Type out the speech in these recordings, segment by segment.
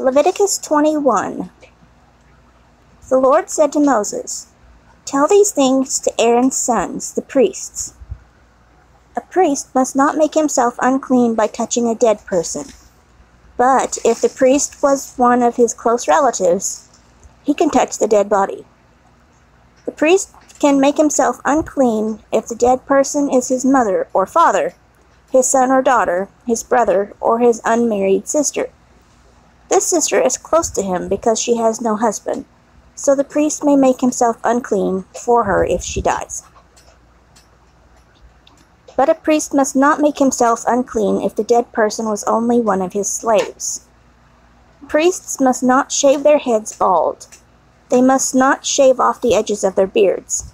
Leviticus 21. The Lord said to Moses, "Tell these things to Aaron's sons, the priests. A priest must not make himself unclean by touching a dead person. But if the priest was one of his close relatives, he can touch the dead body. The priest can make himself unclean if the dead person is his mother or father, his son or daughter, his brother, or his unmarried sister. This sister is close to him because she has no husband, so the priest may make himself unclean for her if she dies. But a priest must not make himself unclean if the dead person was only one of his slaves. Priests must not shave their heads bald. They must not shave off the edges of their beards.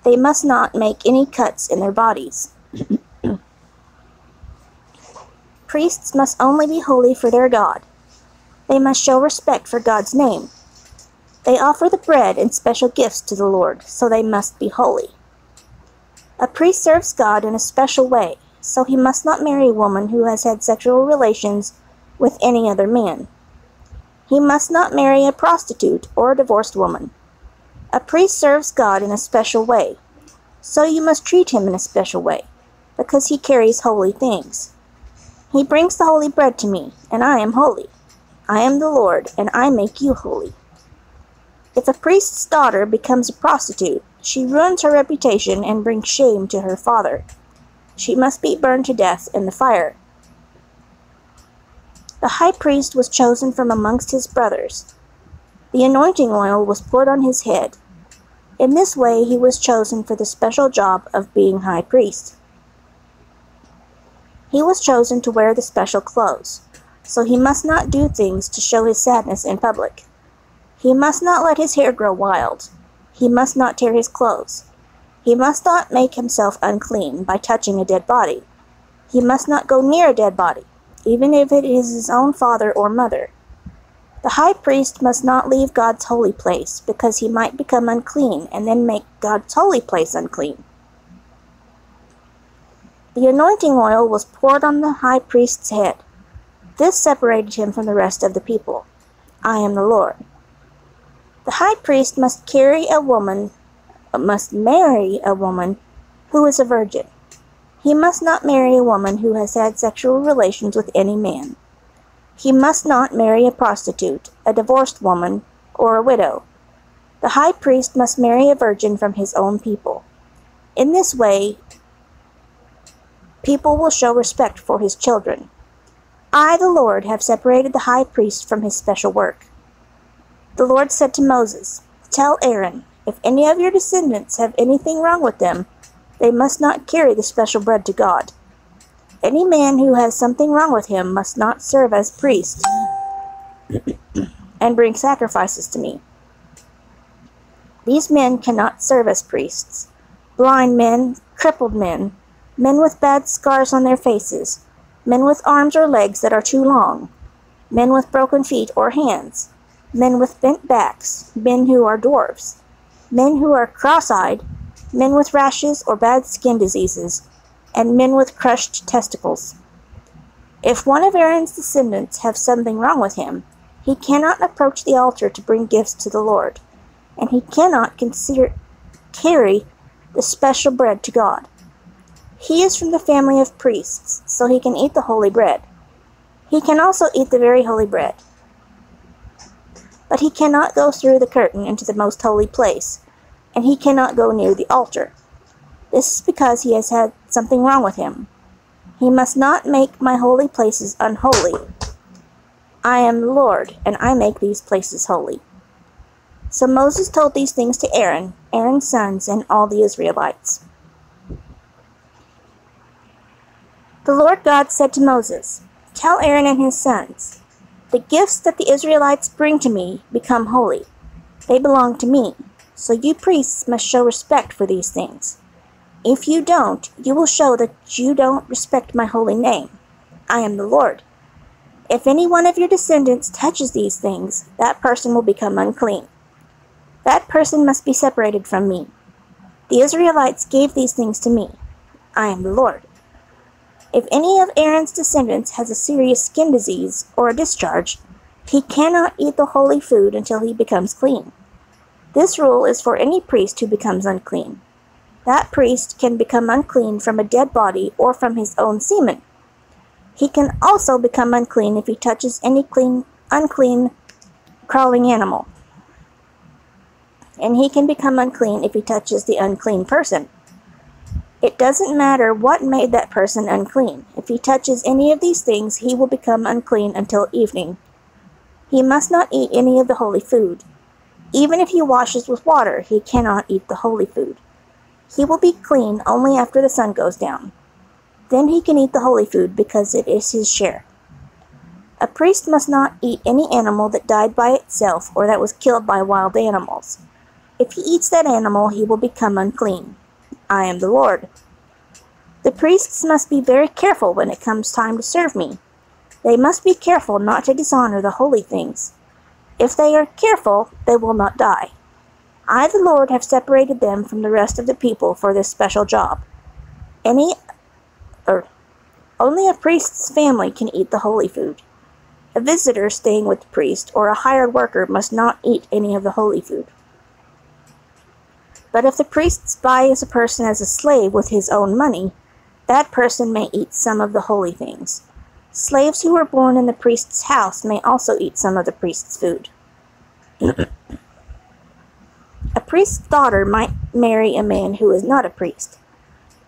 They must not make any cuts in their bodies. Priests must only be holy for their God. They must show respect for God's name. They offer the bread and special gifts to the Lord, so they must be holy. A priest serves God in a special way, so he must not marry a woman who has had sexual relations with any other man. He must not marry a prostitute or a divorced woman. A priest serves God in a special way, so you must treat him in a special way, because he carries holy things. He brings the holy bread to me, and I am holy. I am the Lord, and I make you holy. If a priest's daughter becomes a prostitute, she ruins her reputation and brings shame to her father. She must be burned to death in the fire. The high priest was chosen from amongst his brothers. The anointing oil was poured on his head. In this way he was chosen for the special job of being high priest. He was chosen to wear the special clothes, so he must not do things to show his sadness in public. He must not let his hair grow wild. He must not tear his clothes. He must not make himself unclean by touching a dead body. He must not go near a dead body, even if it is his own father or mother. The high priest must not leave God's holy place, because he might become unclean and then make God's holy place unclean. The anointing oil was poured on the high priest's head. This separated him from the rest of the people. I am the Lord. The high priest must marry a woman who is a virgin. He must not marry a woman who has had sexual relations with any man. He must not marry a prostitute, a divorced woman, or a widow. The high priest must marry a virgin from his own people. In this way, people will show respect for his children. I, the Lord, have separated the high priest from his special work. The Lord said to Moses, "Tell Aaron, if any of your descendants have anything wrong with them, they must not carry the special bread to God. Any man who has something wrong with him must not serve as priest and bring sacrifices to me. These men cannot serve as priests: blind men, crippled men, men with bad scars on their faces, men with arms or legs that are too long, men with broken feet or hands, men with bent backs, men who are dwarfs, men who are cross-eyed, men with rashes or bad skin diseases, and men with crushed testicles. If one of Aaron's descendants have something wrong with him, he cannot approach the altar to bring gifts to the Lord, and he cannot carry the special bread to God. He is from the family of priests, so he can eat the holy bread. He can also eat the very holy bread. But he cannot go through the curtain into the most holy place, and he cannot go near the altar. This is because he has had something wrong with him. He must not make my holy places unholy. I am the Lord, and I make these places holy." So Moses told these things to Aaron, Aaron's sons, and all the Israelites. The Lord God said to Moses, "Tell Aaron and his sons, the gifts that the Israelites bring to me become holy. They belong to me, so you priests must show respect for these things. If you don't, you will show that you don't respect my holy name. I am the Lord. If any one of your descendants touches these things, that person will become unclean. That person must be separated from me. The Israelites gave these things to me. I am the Lord. If any of Aaron's descendants has a serious skin disease or a discharge, He cannot eat the holy food until he becomes clean. This rule is for any priest who becomes unclean. That priest can become unclean from a dead body or from his own semen. He can also become unclean if he touches any unclean crawling animal. And he can become unclean if he touches the unclean person. It doesn't matter what made that person unclean. If he touches any of these things, he will become unclean until evening. He must not eat any of the holy food. Even if he washes with water, he cannot eat the holy food. He will be clean only after the sun goes down. Then he can eat the holy food because it is his share. A priest must not eat any animal that died by itself or that was killed by wild animals. If he eats that animal, he will become unclean. I am the Lord. The priests must be very careful when it comes time to serve me. They must be careful not to dishonor the holy things. If they are careful, they will not die. I, the Lord, have separated them from the rest of the people for this special job. Only a priest's family can eat the holy food. A visitor staying with the priest or a hired worker must not eat any of the holy food. But if the priest buys a person as a slave with his own money, that person may eat some of the holy things. Slaves who were born in the priest's house may also eat some of the priest's food. A priest's daughter might marry a man who is not a priest.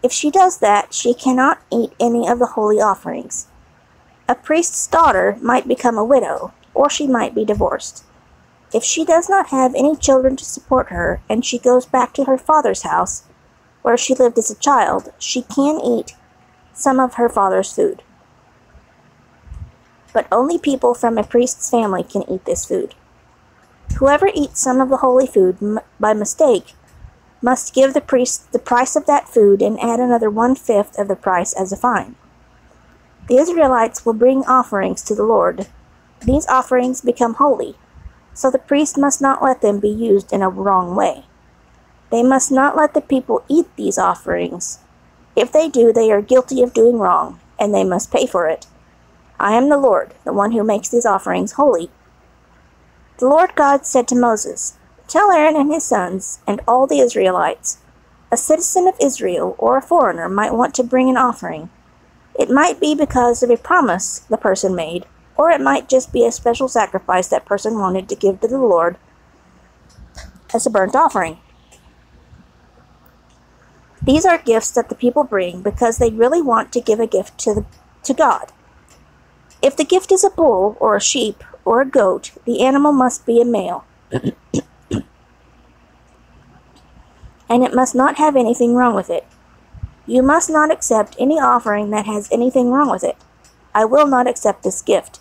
If she does that, she cannot eat any of the holy offerings. A priest's daughter might become a widow, or she might be divorced. If she does not have any children to support her, and she goes back to her father's house, where she lived as a child, she can eat some of her father's food. But only people from a priest's family can eat this food. Whoever eats some of the holy food by mistake must give the priest the price of that food and add another 1/5 of the price as a fine. The Israelites will bring offerings to the Lord. These offerings become holy, so the priest must not let them be used in a wrong way. They must not let the people eat these offerings. If they do, they are guilty of doing wrong, and they must pay for it. I am the Lord, the one who makes these offerings holy. The Lord God said to Moses, "Tell Aaron and his sons, and all the Israelites, a citizen of Israel or a foreigner might want to bring an offering. It might be because of a promise the person made, or it might just be a special sacrifice that person wanted to give to the Lord as a burnt offering. These are gifts that the people bring because they really want to give a gift to God. If the gift is a bull or a sheep or a goat, the animal must be a male, and it must not have anything wrong with it. You must not accept any offering that has anything wrong with it. I will not accept this gift.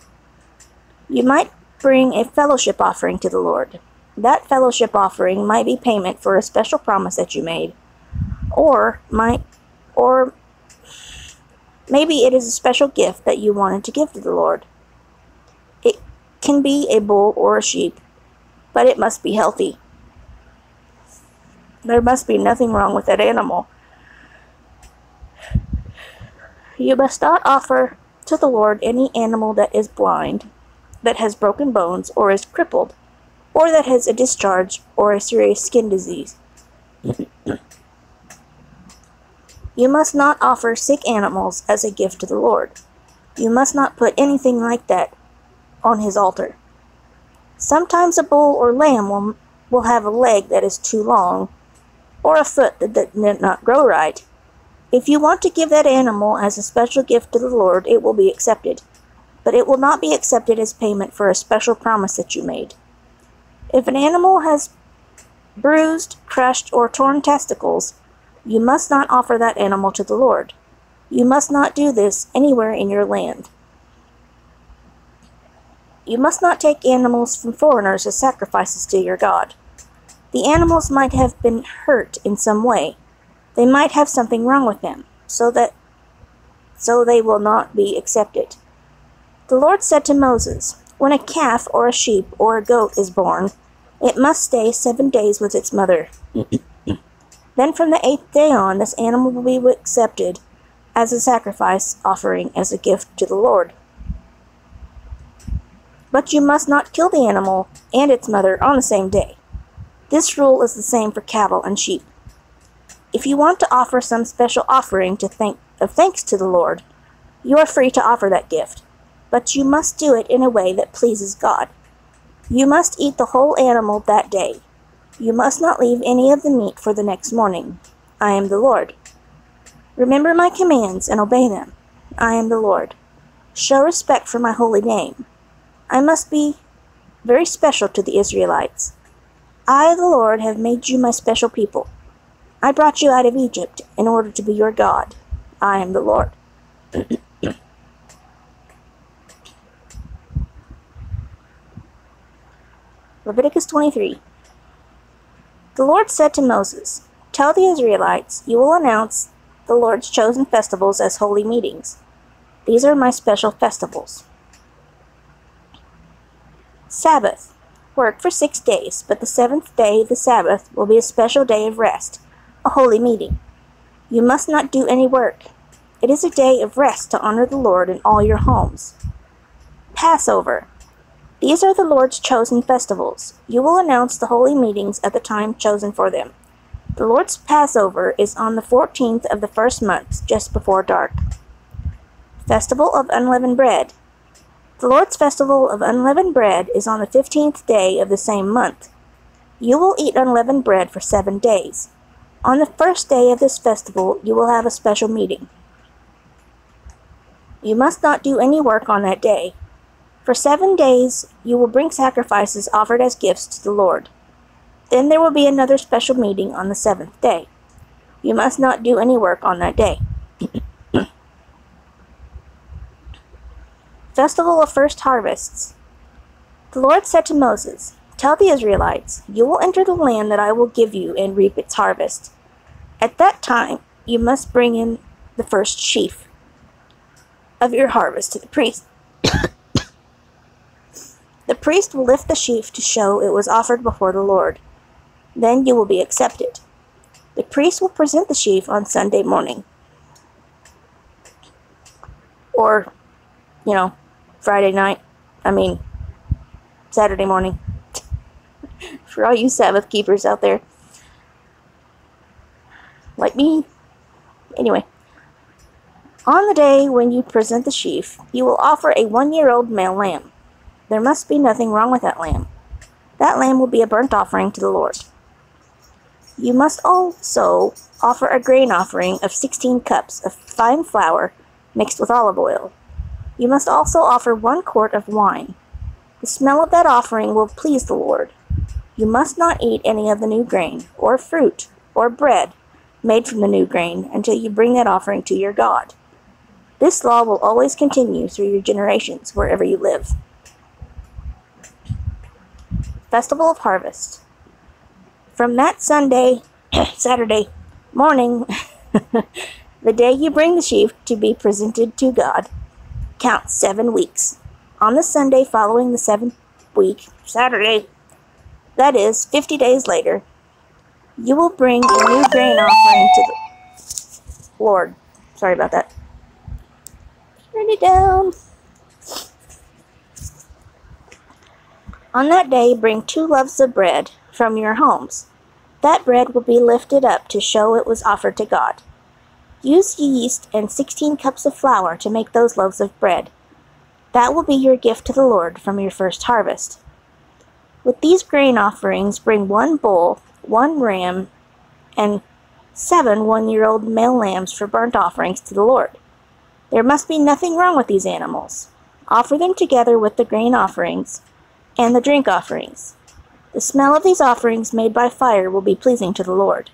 You might bring a fellowship offering to the Lord. That fellowship offering might be payment for a special promise that you made, or maybe it is a special gift that you wanted to give to the Lord. It can be a bull or a sheep, but it must be healthy. There must be nothing wrong with that animal. You must not offer to the Lord any animal that is blind, that has broken bones, or is crippled, or that has a discharge or a serious skin disease. You must not offer sick animals as a gift to the Lord. You must not put anything like that on his altar. Sometimes a bull or lamb will have a leg that is too long, or a foot that did not grow right. If you want to give that animal as a special gift to the Lord, it will be accepted, but it will not be accepted as payment for a special promise that you made. If an animal has bruised, crushed, or torn testicles, you must not offer that animal to the Lord. You must not do this anywhere in your land. You must not take animals from foreigners as sacrifices to your God. The animals might have been hurt in some way. They might have something wrong with them, so they will not be accepted. The Lord said to Moses, "When a calf or a sheep or a goat is born, it must stay 7 days with its mother. Then from the 8th day on, this animal will be accepted as a sacrifice offering as a gift to the Lord. But you must not kill the animal and its mother on the same day. This rule is the same for cattle and sheep. If you want to offer some special offering of thanks to the Lord, you are free to offer that gift, but you must do it in a way that pleases God. You must eat the whole animal that day. You must not leave any of the meat for the next morning. I am the Lord. Remember my commands and obey them. I am the Lord. Show respect for my holy name. I must be very special to the Israelites. I, the Lord, have made you my special people. I brought you out of Egypt in order to be your God. I am the Lord. Leviticus 23. The Lord said to Moses, "Tell the Israelites, you will announce the Lord's chosen festivals as holy meetings. These are my special festivals. Sabbath. Work for 6 days, but the seventh day, the Sabbath, will be a special day of rest, a holy meeting. You must not do any work. It is a day of rest to honor the Lord in all your homes. Passover. These are the Lord's chosen festivals. You will announce the holy meetings at the time chosen for them. The Lord's Passover is on the 14th of the first month, just before dark. Festival of Unleavened Bread. The Lord's Festival of Unleavened Bread is on the 15th day of the same month. You will eat unleavened bread for 7 days. On the first day of this festival, you will have a special meeting. You must not do any work on that day. For 7 days, you will bring sacrifices offered as gifts to the Lord. Then there will be another special meeting on the 7th day. You must not do any work on that day. Festival of First Harvests. The Lord said to Moses, "Tell the Israelites, you will enter the land that I will give you and reap its harvest. At that time, you must bring in the first sheaf of your harvest to the priest. The priest will lift the sheaf to show it was offered before the Lord. Then you will be accepted. The priest will present the sheaf on Sunday morning. Or, Saturday morning. For all you Sabbath keepers out there. Like me. Anyway. On the day when you present the sheaf, you will offer a 1-year-old male lamb. There must be nothing wrong with that lamb. That lamb will be a burnt offering to the Lord. You must also offer a grain offering of 16 cups of fine flour mixed with olive oil. You must also offer 1 quart of wine. The smell of that offering will please the Lord. You must not eat any of the new grain, or fruit, or bread made from the new grain until you bring that offering to your God. This law will always continue through your generations wherever you live." Festival of Harvest. From that Saturday morning, the day you bring the sheaf to be presented to God, count 7 weeks. On the Sunday following the 7th week, Saturday, that is, 50 days later, you will bring a new grain offering to the Lord. Sorry about that. Turn it down. On that day, bring 2 loaves of bread from your homes. That bread will be lifted up to show it was offered to God. Use yeast and 16 cups of flour to make those loaves of bread. That will be your gift to the Lord from your first harvest. With these grain offerings, bring 1 bull, 1 ram, and 7 one-year-old male lambs for burnt offerings to the Lord. There must be nothing wrong with these animals. Offer them together with the grain offerings and the drink offerings. The smell of these offerings made by fire will be pleasing to the Lord.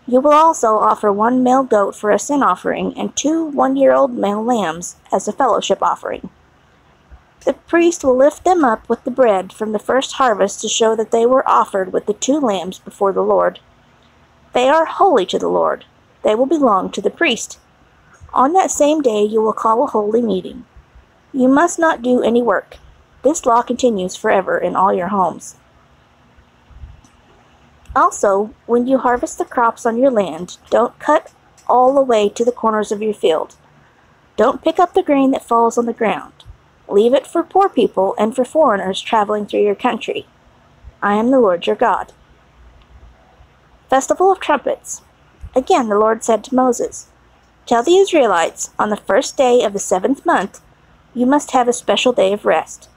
You will also offer 1 male goat for a sin offering and 2 one-year-old male lambs as a fellowship offering. The priest will lift them up with the bread from the first harvest to show that they were offered with the 2 lambs before the Lord. They are holy to the Lord. They will belong to the priest. On that same day you will call a holy meeting. You must not do any work. This law continues forever in all your homes. Also, when you harvest the crops on your land, don't cut all the way to the corners of your field. Don't pick up the grain that falls on the ground. Leave it for poor people and for foreigners traveling through your country. I am the Lord your God. Festival of Trumpets. Again the Lord said to Moses, Tell the Israelites, on the first day of the 7th month, you must have a special day of rest.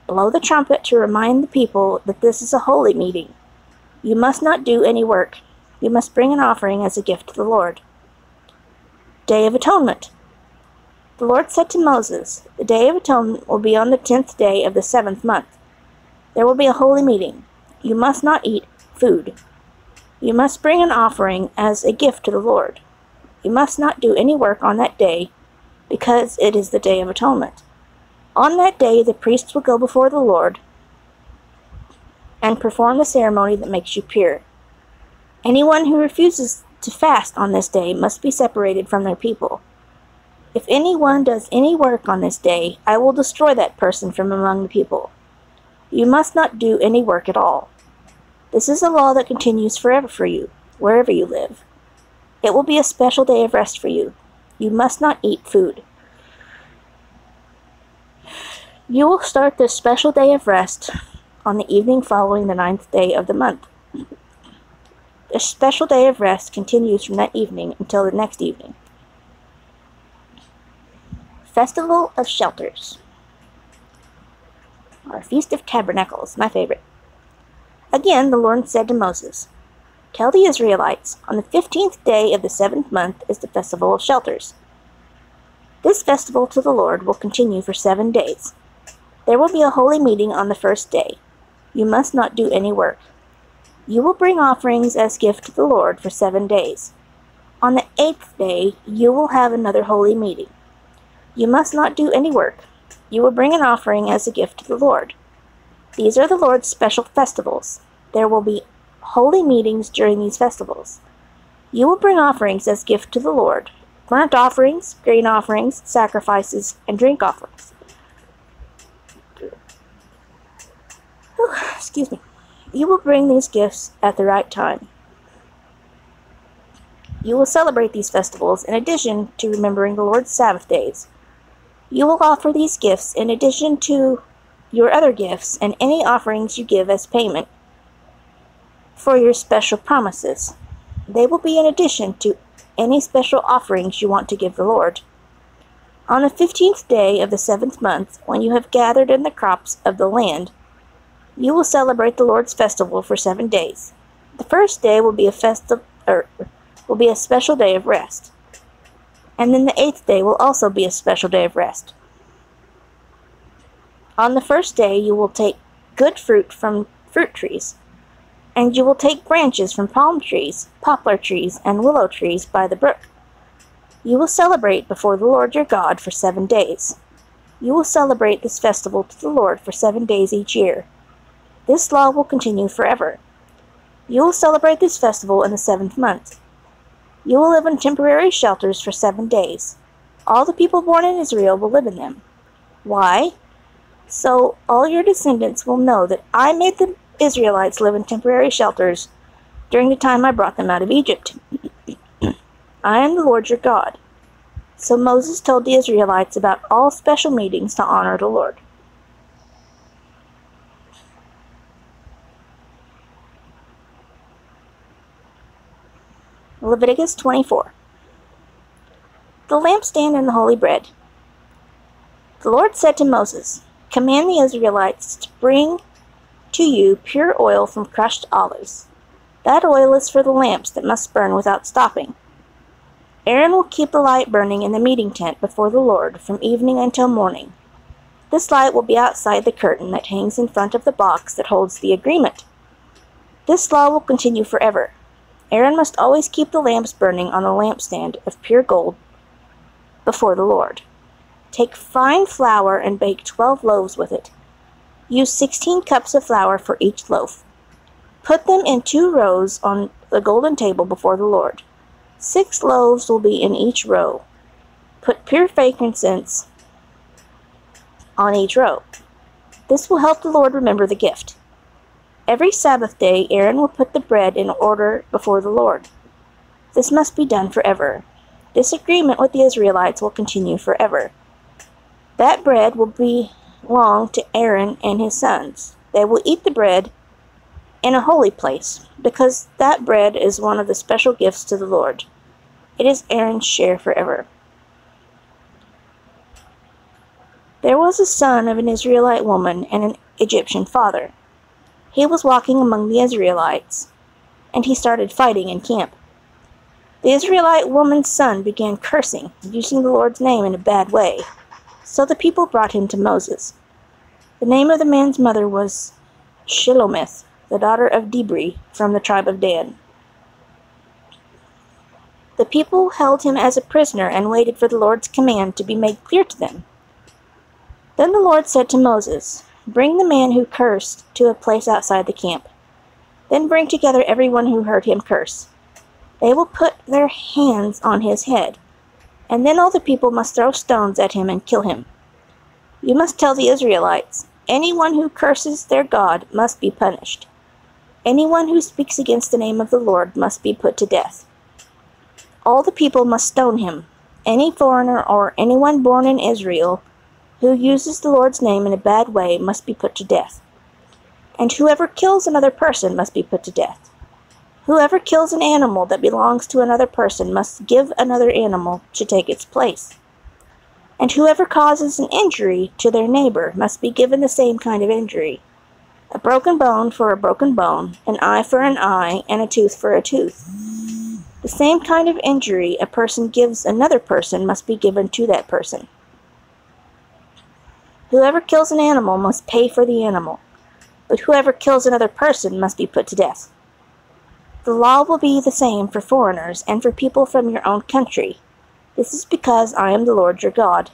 Blow the trumpet to remind the people that this is a holy meeting. You must not do any work. You must bring an offering as a gift to the Lord. Day of Atonement. The Lord said to Moses, The Day of Atonement will be on the 10th day of the 7th month. There will be a holy meeting. You must not eat food. You must bring an offering as a gift to the Lord. You must not do any work on that day, because it is the Day of Atonement. On that day the priests will go before the Lord and perform the ceremony that makes you pure. Anyone who refuses to fast on this day must be separated from their people. If anyone does any work on this day, I will destroy that person from among the people. You must not do any work at all. This is a law that continues forever for you, wherever you live. It will be a special day of rest for you. You must not eat food. You will start this special day of rest on the evening following the 9th day of the month. This special day of rest continues from that evening until the next evening. Festival of Shelters. Or Feast of Tabernacles, my favorite. Again the Lord said to Moses, Tell the Israelites, on the 15th day of the 7th month is the Festival of Shelters. This festival to the Lord will continue for 7 days. There will be a holy meeting on the first day. You must not do any work. You will bring offerings as gift to the Lord for 7 days. On the 8th day you will have another holy meeting. You must not do any work. You will bring an offering as a gift to the Lord. These are the Lord's special festivals. There will be holy meetings during these festivals. You will bring offerings as gift to the Lord, burnt offerings, grain offerings, sacrifices, and drink offerings. Excuse me. You will bring these gifts at the right time. You will celebrate these festivals in addition to remembering the Lord's Sabbath days. You will offer these gifts in addition to your other gifts and any offerings you give as payment for your special promises. They will be in addition to any special offerings you want to give the Lord. On the 15th day of the 7th month, when you have gathered in the crops of the land, you will celebrate the Lord's festival for 7 days. The first day will be a special day of rest. And then the 8th day will also be a special day of rest. On the first day you will take good fruit from fruit trees, and you will take branches from palm trees, poplar trees, and willow trees by the brook. You will celebrate before the Lord your God for 7 days. You will celebrate this festival to the Lord for 7 days each year. This law will continue forever. You will celebrate this festival in the 7th month. You will live in temporary shelters for 7 days. All the people born in Israel will live in them. Why? So all your descendants will know that I made the Israelites live in temporary shelters during the time I brought them out of Egypt. I am the Lord your God. So Moses told the Israelites about all special meetings to honor the Lord. Leviticus 24. The lampstand and the holy bread. The Lord said to Moses, Command the Israelites to bring to you pure oil from crushed olives. That oil is for the lamps that must burn without stopping. Aaron will keep the light burning in the meeting tent before the Lord from evening until morning. This light will be outside the curtain that hangs in front of the box that holds the agreement. This law will continue forever. Aaron must always keep the lamps burning on the lampstand of pure gold before the Lord. Take fine flour and bake 12 loaves with it. Use 16 cups of flour for each loaf. Put them in 2 rows on the golden table before the Lord. 6 loaves will be in each row. Put pure frankincense on each row. This will help the Lord remember the gift. Every Sabbath day, Aaron will put the bread in order before the Lord. This must be done forever. This agreement with the Israelites will continue forever. That bread will be belong to Aaron and his sons. They will eat the bread in a holy place, because that bread is one of the special gifts to the Lord. It is Aaron's share forever. There was a son of an Israelite woman and an Egyptian father. He was walking among the Israelites, and he started fighting in camp. The Israelite woman's son began cursing, using the Lord's name in a bad way, so the people brought him to Moses. The name of the man's mother was Shelomith, the daughter of Dibri, from the tribe of Dan. The people held him as a prisoner and waited for the Lord's command to be made clear to them. Then the Lord said to Moses, "Bring the man who cursed to a place outside the camp. Then bring together everyone who heard him curse. They will put their hands on his head, and then all the people must throw stones at him and kill him. You must tell the Israelites, anyone who curses their God must be punished. Anyone who speaks against the name of the Lord must be put to death. All the people must stone him. Any foreigner or anyone born in Israel who uses the Lord's name in a bad way must be put to death. And whoever kills another person must be put to death. Whoever kills an animal that belongs to another person must give another animal to take its place. And whoever causes an injury to their neighbor must be given the same kind of injury. A broken bone for a broken bone, an eye for an eye, and a tooth for a tooth. The same kind of injury a person gives another person must be given to that person. Whoever kills an animal must pay for the animal, but whoever kills another person must be put to death. The law will be the same for foreigners and for people from your own country. This is because I am the Lord your God."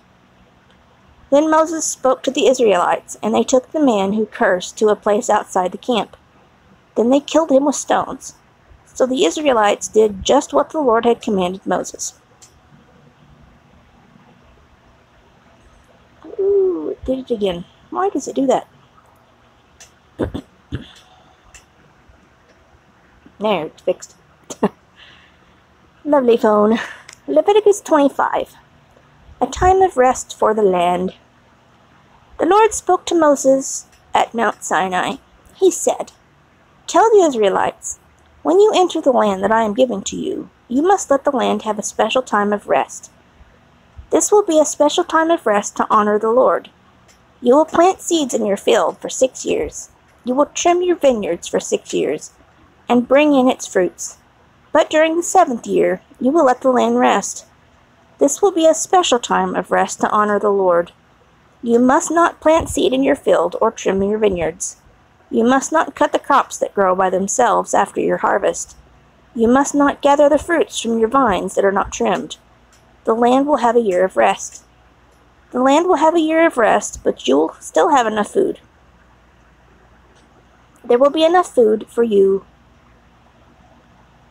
Then Moses spoke to the Israelites, and they took the man who cursed to a place outside the camp. Then they killed him with stones. So the Israelites did just what the Lord had commanded Moses. Ooh, it did it again. Why does it do that? There, it's fixed. Lovely phone. Leviticus 25. A time of rest for the land. The Lord spoke to Moses at Mount Sinai. He said, "Tell the Israelites, when you enter the land that I am giving to you, you must let the land have a special time of rest. This will be a special time of rest to honor the Lord. You will plant seeds in your field for 6 years. You will trim your vineyards for 6 years, and bring in its fruits. But during the 7th year, you will let the land rest. This will be a special time of rest to honor the Lord. You must not plant seed in your field or trim your vineyards. You must not cut the crops that grow by themselves after your harvest. You must not gather the fruits from your vines that are not trimmed. The land will have a year of rest. The land will have a year of rest, but you will still have enough food. There will be enough food for you.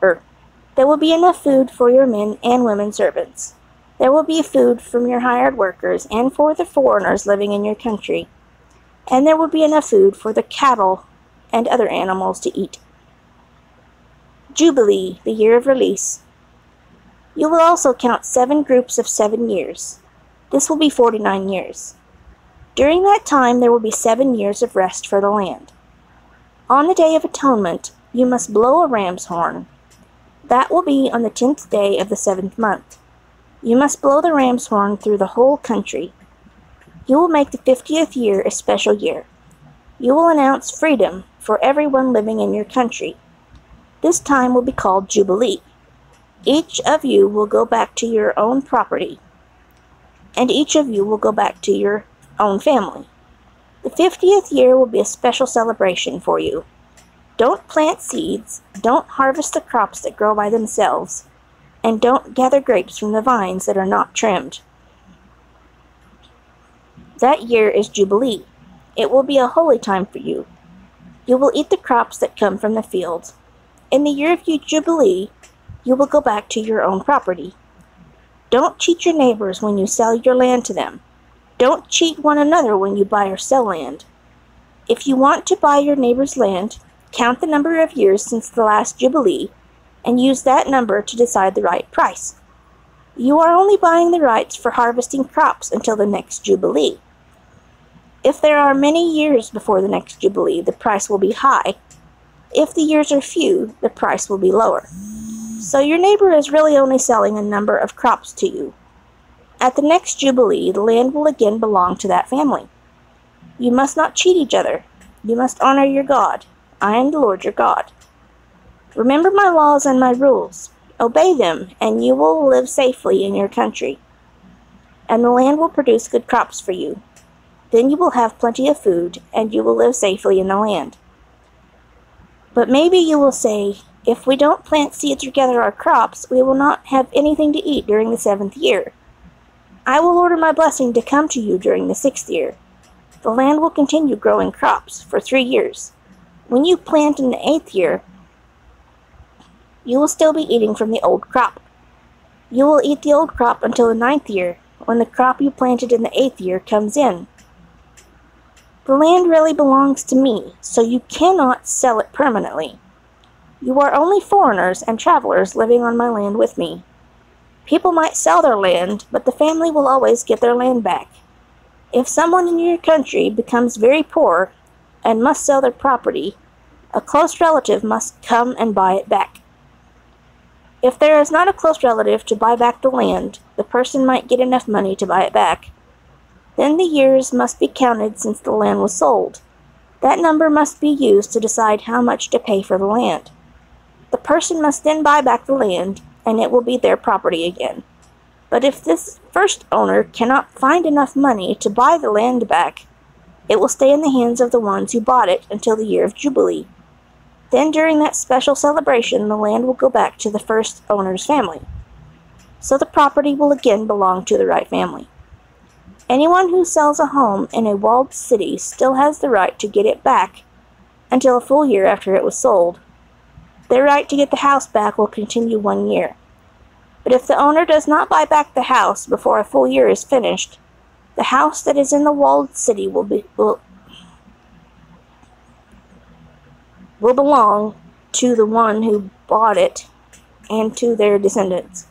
There will be enough food for your men and women servants. There will be food from your hired workers and for the foreigners living in your country. And there will be enough food for the cattle and other animals to eat. Jubilee, the year of release. You will also count 7 groups of 7 years. This will be 49 years. During that time there will be 7 years of rest for the land. On the Day of Atonement, you must blow a ram's horn. That will be on the 10th day of the 7th month. You must blow the ram's horn through the whole country. You will make the 50th year a special year. You will announce freedom for everyone living in your country. This time will be called Jubilee. Each of you will go back to your own property, and each of you will go back to your own family. The 50th year will be a special celebration for you. Don't plant seeds, don't harvest the crops that grow by themselves, and don't gather grapes from the vines that are not trimmed. That year is Jubilee. It will be a holy time for you. You will eat the crops that come from the fields. In the year of Jubilee, you will go back to your own property. Don't cheat your neighbors when you sell your land to them. Don't cheat one another when you buy or sell land. If you want to buy your neighbor's land, count the number of years since the last Jubilee, and use that number to decide the right price. You are only buying the rights for harvesting crops until the next Jubilee. If there are many years before the next Jubilee, the price will be high. If the years are few, the price will be lower. So your neighbor is really only selling a number of crops to you. At the next Jubilee, the land will again belong to that family. You must not cheat each other. You must honor your God. I am the Lord your God. Remember my laws and my rules. Obey them, and you will live safely in your country. And the land will produce good crops for you. Then you will have plenty of food, and you will live safely in the land. But maybe you will say, if we don't plant seeds or gather our crops, we will not have anything to eat during the 7th year. I will order my blessing to come to you during the 6th year. The land will continue growing crops for 3 years. When you plant in the 8th year, you will still be eating from the old crop. You will eat the old crop until the 9th year, when the crop you planted in the 8th year comes in. The land really belongs to me, so you cannot sell it permanently. You are only foreigners and travelers living on my land with me. People might sell their land, but the family will always get their land back. If someone in your country becomes very poor and must sell their property, a close relative must come and buy it back. If there is not a close relative to buy back the land, the person might get enough money to buy it back. Then the years must be counted since the land was sold. That number must be used to decide how much to pay for the land. The person must then buy back the land, and it will be their property again. But if this first owner cannot find enough money to buy the land back, it will stay in the hands of the ones who bought it until the year of Jubilee. Then during that special celebration, the land will go back to the first owner's family. So the property will again belong to the right family. Anyone who sells a home in a walled city still has the right to get it back until a full year after it was sold. Their right to get the house back will continue 1 year. But if the owner does not buy back the house before a full year is finished, the house that is in the walled city will belong to the one who bought it and to their descendants.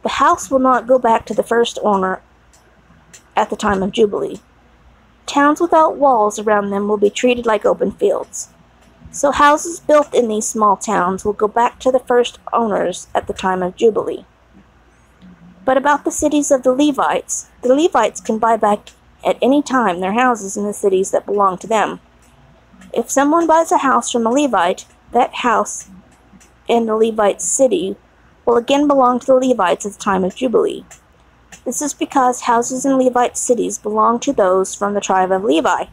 The house will not go back to the first owner at the time of Jubilee. Towns without walls around them will be treated like open fields. So houses built in these small towns will go back to the first owners at the time of Jubilee. But about the cities of the Levites can buy back at any time their houses in the cities that belong to them. If someone buys a house from a Levite, that house in the Levite city will again belong to the Levites at the time of Jubilee. This is because houses in Levite cities belong to those from the tribe of Levi.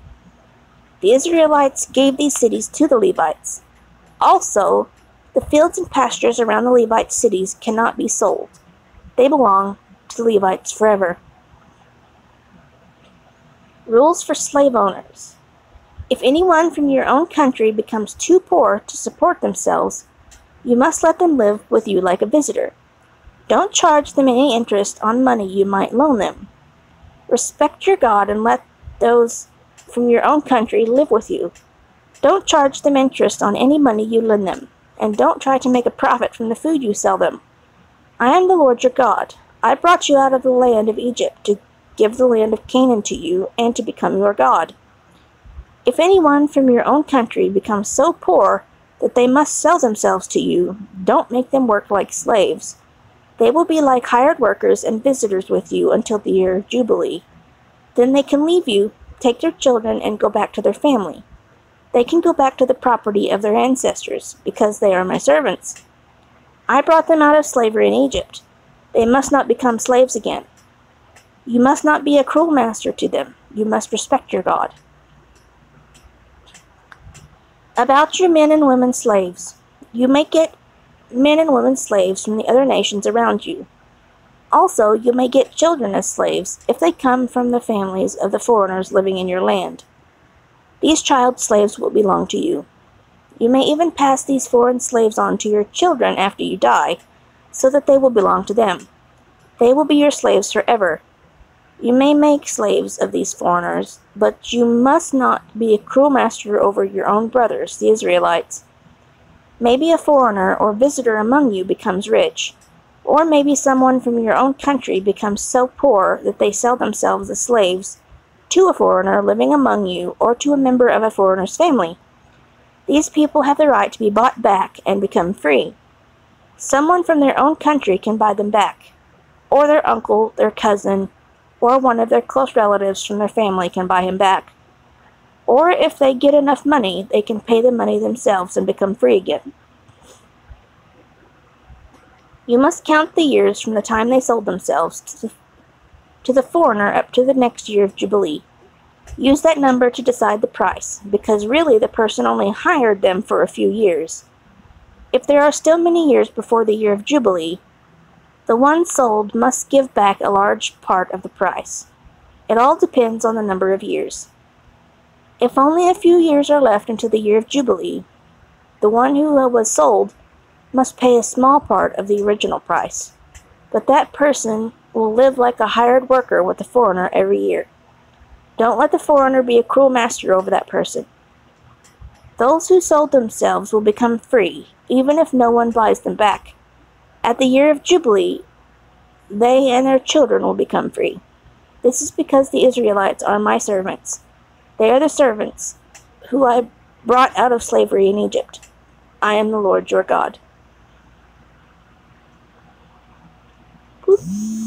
The Israelites gave these cities to the Levites. Also, the fields and pastures around the Levite cities cannot be sold. They belong to the Levites forever. Rules for slave owners. If anyone from your own country becomes too poor to support themselves, you must let them live with you like a visitor. Don't charge them any interest on money you might loan them. Respect your God and let those from your own country live with you. Don't charge them interest on any money you lend them, and don't try to make a profit from the food you sell them. I am the Lord your God. I brought you out of the land of Egypt to give the land of Canaan to you and to become your God. If anyone from your own country becomes so poor that they must sell themselves to you, don't make them work like slaves. They will be like hired workers and visitors with you until the year of Jubilee. Then they can leave you, take their children, and go back to their family. They can go back to the property of their ancestors, because they are my servants. I brought them out of slavery in Egypt. They must not become slaves again. You must not be a cruel master to them. You must respect your God. About your men and women slaves. You may get men and women slaves from the other nations around you. Also, you may get children as slaves if they come from the families of the foreigners living in your land. These child slaves will belong to you. You may even pass these foreign slaves on to your children after you die, so that they will belong to them. They will be your slaves forever. You may make slaves of these foreigners, but you must not be a cruel master over your own brothers, the Israelites. Maybe a foreigner or visitor among you becomes rich, or maybe someone from your own country becomes so poor that they sell themselves as slaves to a foreigner living among you or to a member of a foreigner's family. These people have the right to be bought back and become free. Someone from their own country can buy them back, or their uncle, their cousin, or one of their close relatives from their family can buy him back. Or if they get enough money, they can pay the money themselves and become free again. You must count the years from the time they sold themselves to the foreigner up to the next year of Jubilee. Use that number to decide the price, because really the person only hired them for a few years. If there are still many years before the year of Jubilee, the one sold must give back a large part of the price. It all depends on the number of years. If only a few years are left until the year of Jubilee, the one who was sold must pay a small part of the original price, but that person will live like a hired worker with the foreigner every year. Don't let the foreigner be a cruel master over that person. Those who sold themselves will become free, even if no one buys them back. At the year of Jubilee, they and their children will become free. This is because the Israelites are my servants. They are the servants who I brought out of slavery in Egypt. I am the Lord your God. Boop.